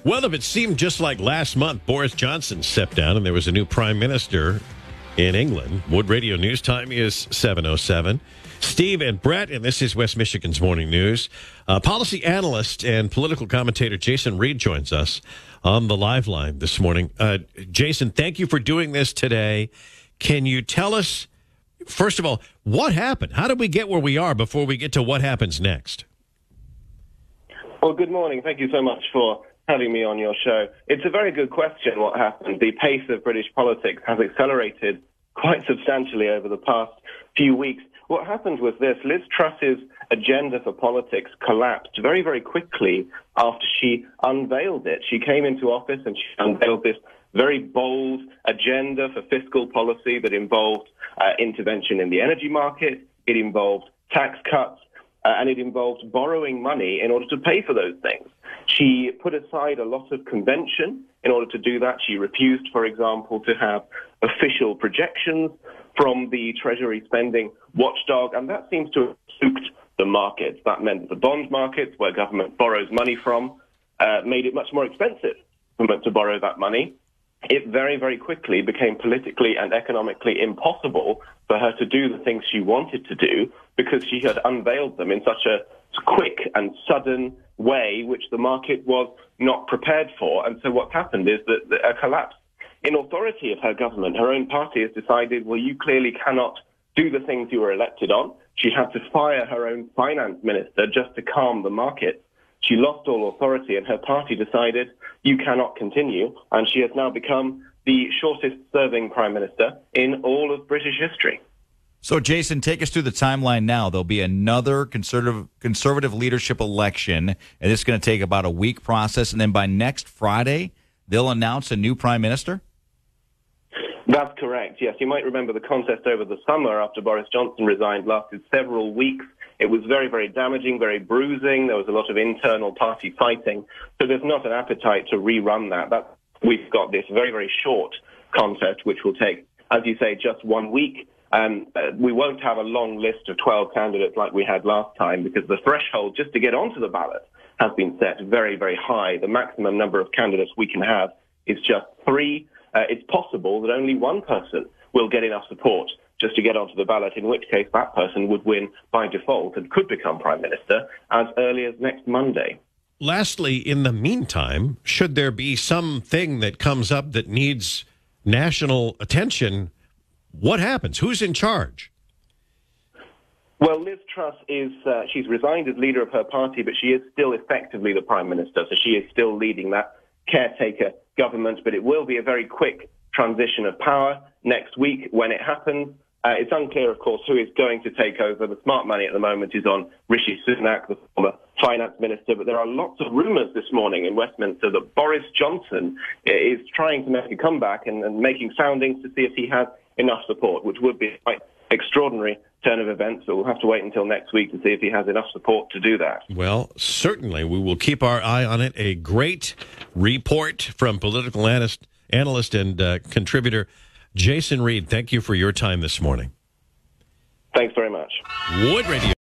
Well, if it seemed just like last month, Boris Johnson stepped down and there was a new prime minister in England. Wood Radio News time is 7:07. Steve and Brett, and this is West Michigan's Morning News. Policy analyst and political commentator Jason Reed joins us on the live line this morning. Jason, thank you for doing this today. Can you tell us, first of all, what happened? How did we get where we are before we get to what happens next? Well, good morning. Thank you so much for having me on your show. It's a very good question, what happened. The pace of British politics has accelerated quite substantially over the past few weeks. What happened was this: Liz Truss's agenda for politics collapsed very, very quickly after she unveiled it. She came into office and she unveiled this very bold agenda for fiscal policy that involved intervention in the energy market, it involved tax cuts, and it involved borrowing money in order to pay for those things. She put aside a lot of convention in order to do that. She refused, for example, to have official projections from the Treasury spending watchdog, and that seems to have spooked the markets. That meant that the bond markets, where government borrows money from, made it much more expensive for government to borrow that money. It very, very quickly became politically and economically impossible for her to do the things she wanted to do because she had unveiled them in such a quick and sudden way, which the market was not prepared for. And so what's happened is that a collapse in authority of her government. Her own party has decided, well, you clearly cannot do the things you were elected on. She had to fire her own finance minister just to calm the market. She lost all authority, and her party decided you cannot continue, and she has now become the shortest-serving prime minister in all of British history. So, Jason, take us through the timeline now. There'll be another conservative leadership election, and this is going to take about a week process, and then by next Friday, they'll announce a new prime minister? That's correct, yes. You might remember the contest over the summer after Boris Johnson resigned lasted several weeks. It was very, very damaging, very bruising. There was a lot of internal party fighting. So there's not an appetite to rerun that. We've got this very, very short contest, which will take, as you say, just 1 week. We won't have a long list of 12 candidates like we had last time because the threshold just to get onto the ballot has been set very, very high. The maximum number of candidates we can have is just 3. It's possible that only one person will get enough support just to get onto the ballot, in which case that person would win by default and could become prime minister as early as next Monday. Lastly, in the meantime, should there be something that comes up that needs national attention, what happens? Who's in charge? Well, Liz Truss she's resigned as leader of her party, but she is still effectively the prime minister, so she is still leading that caretaker government, but it will be a very quick transition of power next week when it happens. It's unclear, of course, who is going to take over. The smart money at the moment is on Rishi Sunak, the former finance minister, but there are lots of rumours this morning in Westminster that Boris Johnson is trying to make a comeback and making soundings to see if he has enough support, which would be a quite extraordinary turn of events, but we'll have to wait until next week to see if he has enough support to do that. Well, certainly we will keep our eye on it. A great report from political analyst and contributor Jason Reed. Thank you for your time this morning. Thanks very much. Wood Radio.